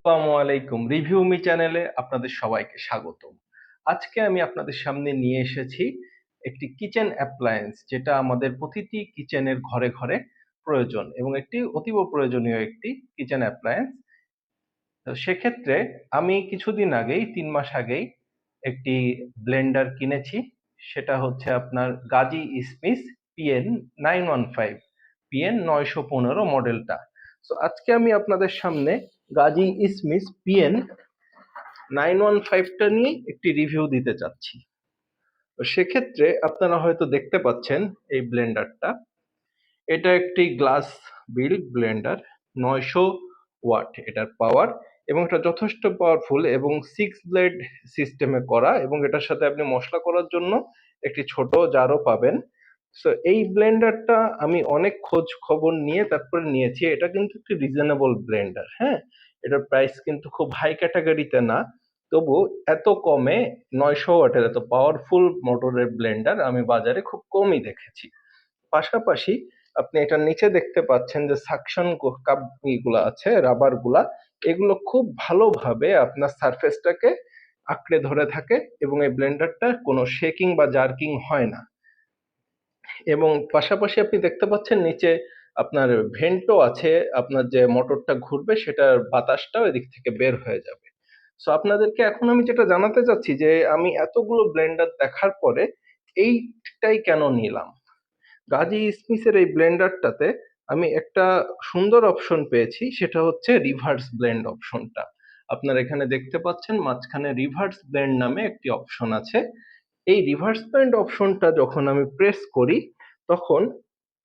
আসসালামু আলাইকুম, review me চ্যানেলে আপনাদের সবাইকে স্বাগতম। আজকে আমি আপনাদের সামনে নিয়ে এসেছি একটি কিচেন অ্যাপ্লায়েন্স, যেটা আমাদের প্রতিটি কিচেনের ঘরে ঘরে প্রয়োজন এবং একটি অতীব প্রয়োজনীয় একটি কিচেন অ্যাপ্লায়েন্স। তো সেক্ষেত্রে আমি কিছুদিন আগেই ৩ মাস আগেই একটি ব্লেন্ডার কিনেছি। সেটা হচ্ছে আপনার গাজী স্মিথ PN915, PN915 মডেলটা। তো আজকে আমি আপনাদের সামনে গাজী স্মিথ PN915টা নিয়ে একটি রিভিউ দিতে চাচ্ছি। তো সেক্ষেত্রে আপনারা হয়তো দেখতে পাচ্ছেন এই ব্লেন্ডারটা। এটা একটি গ্লাস বিল্ড ব্লেন্ডার, 900 ওয়াট এটার পাওয়ার, এবং এটা যথেষ্ট পাওয়ারফুল এবং 6 ব্লেড সিস্টেমে করা, এবং এটার সাথে আপনি মশলা করার জন্য একটি ছোট জারও পাবেন। সো এই ব্লেন্ডারটা আমি অনেক খোঁজ খবর নিয়ে তারপরে নিয়েছি। এটা কিন্তু একটি রিজনেবল ব্লেন্ডার, হ্যাঁ, এটার প্রাইস কিন্তু খুব হাই ক্যাটাগরিতে না। তবু এত কমে 900 ওয়াটের এত পাওয়ারফুল মোটরের ব্লেন্ডার আমি বাজারে খুব কমই দেখেছি। পাশাপাশি আপনি এটার নিচে দেখতে পাচ্ছেন যে সাকশন কাপ গুলা আছে, রাবার গুলা, এগুলো খুব ভালোভাবে আপনার সারফেসটাকে আঁকড়ে ধরে থাকে এবং এই ব্লেন্ডারটা কোনো শেকিং বা জার্কিং হয় না। এবং পাশাপাশি আপনি দেখতে পাচ্ছেন নিচে আপনার ভেন্টও আছে, আপনার যে মোটরটা ঘুরবে সেটার বাতাসটাও এদিক থেকে বের হয়ে যাবে। সো আপনাদেরকে এখন আমি যেটা জানাতে চাচ্ছি যে আমি এতগুলো ব্লেন্ডার দেখার পরে এইটাই কেন নিলাম। গাজী স্মিথের এই ব্লেন্ডারটাতে আমি একটা সুন্দর অপশন পেয়েছি, সেটা হচ্ছে রিভার্স ব্লেন্ড অপশনটা। আপনারা এখানে দেখতে পাচ্ছেন মাঝখানে রিভার্স ব্লেন্ড নামে একটি অপশন আছে। এই রিভার্স ব্লেন্ড অপশনটা যখন আমি প্রেস করি তখন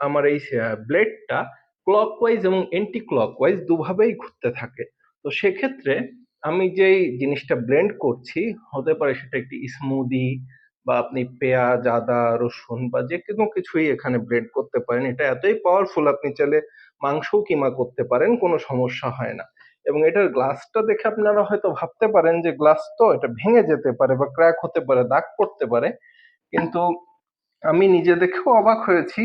আমার এই ব্লেডটা ক্লকওয়াইজ এবং এন্টি ক্লকওয়াইজ দুভাবেই ঘুরতে থাকে। তো সেক্ষেত্রে আমি যেই জিনিসটা ব্লেন্ড করছি, হতে পারে সেটা একটি স্মুদি বা আপনি পেঁয়াজ, আদা, রসুন বা যে কোনো কিছুই এখানে ব্লেন্ড করতে পারেন। এটা এতই পাওয়ারফুল, আপনি চাইলে মাংসও কিমা করতে পারেন, কোনো সমস্যা হয় না। এবং এটার গ্লাসটা দেখে আপনারা হয়তো ভাবতে পারেন যে গ্লাস তো এটা ভেঙে যেতে পারে বা ক্র্যাক হতে পারে, দাগ পড়তে পারে, কিন্তু আমি নিজে দেখেও অবাক হয়েছি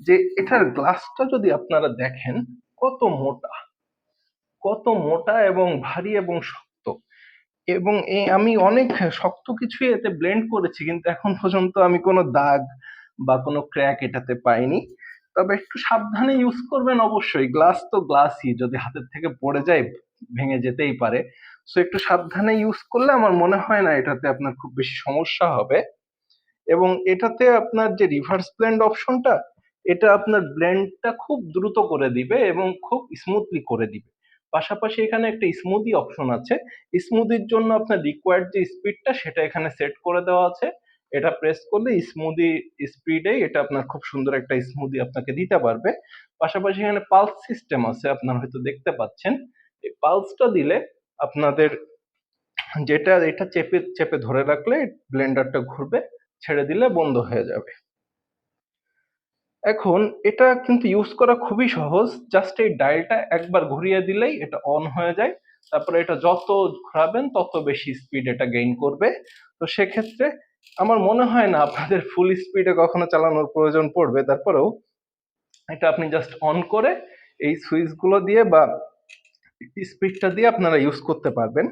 যে এটার গ্লাসটা যদি আপনারা দেখেন কত মোটা, কত মোটা এবং ভারী এবং শক্ত। এবং আমি অনেক শক্ত কিছুই এতে ব্লেন্ড করেছি, কিন্তু এখন পর্যন্ত আমি কোনো দাগ বা কোনো ক্র্যাক এটাতে পাইনি। তবে একটু সাবধানে ইউজ করবেন অবশ্যই, গ্লাস তো গ্লাসই, যদি হাতের থেকে পড়ে যায় ভেঙে যেতেই পারে। সো একটু সাবধানে ইউজ করলে আমার মনে হয় না এটাতে আপনার খুব বেশি সমস্যা হবে। এবং এটাতে আপনার যে রিভার্স ব্লেন্ড অপশনটা, এটা আপনার ব্লেন্ডটা খুব দ্রুত করে দিবে এবং খুব স্মুথলি করে দিবে। পাশাপাশি এখানে একটা স্মুদি অপশন আছে। স্মুদির জন্য আপনার রিকোয়ার্ড যে স্পিডটা সেটা এখানে সেট করে দেওয়া আছে। এটা প্রেস করলে স্মুদি স্পিডে এটা আপনার খুব সুন্দর একটা স্মুদি আপনাকে দিতে পারবে। পাশাপাশি এখানে পালস সিস্টেম আছে, আপনারা হয়তো দেখতে পাচ্ছেন। এই পালসটা দিলে আপনাদের যেটা, এটা চেপে চেপে ধরে রাখলে ব্লেন্ডারটা ঘুরবে, ছেড়ে দিলে বন্ধ হয়ে যাবে। এখন এটা কিন্তু ইউজ করা খুবই সহজ, জাস্ট এই ডায়ালটা একবার ঘুরিয়ে দিলেই এটা অন হয়ে যায়। তারপরে এটা যত ঘোরাবেন তত বেশি স্পিড এটা গেইন করবে। তো সেক্ষেত্রে আমার মনে হয় না আপনাদের ফুল স্পিডে কখনো চালানোর প্রয়োজন পড়বে। তারপরেও এটা আপনি জাস্ট অন করে এই সুইচ গুলো দিয়ে বা স্পিডটা দিয়ে আপনারা ইউজ করতে পারবেন।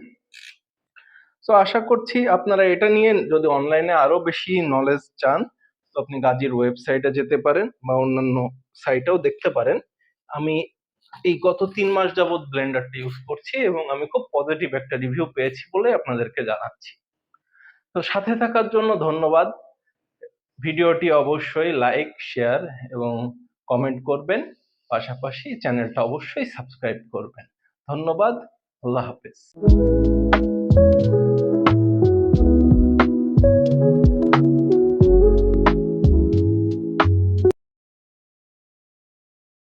তো আশা করছি আপনারা এটা নিয়ে যদি অনলাইনে আরো বেশি নলেজ চান, তো আপনি গাজীর ওয়েবসাইটে যেতে পারেন বা অন্যান্য সাইটেও দেখতে পারেন। আমি এই গত ৩ মাস যাবত ব্লেন্ডারটা ইউজ করছি এবং আমি খুব পজিটিভ একটা রিভিউ পেয়েছি বলে আপনাদেরকে জানাচ্ছি। তো সাথে থাকার জন্য ধন্যবাদ। ভিডিওটি অবশ্যই লাইক, শেয়ার এবং কমেন্ট করবেন। পাশাপাশি চ্যানেলটা অবশ্যই সাবস্ক্রাইব করবেন। ধন্যবাদ। আল্লাহ হাফেজ।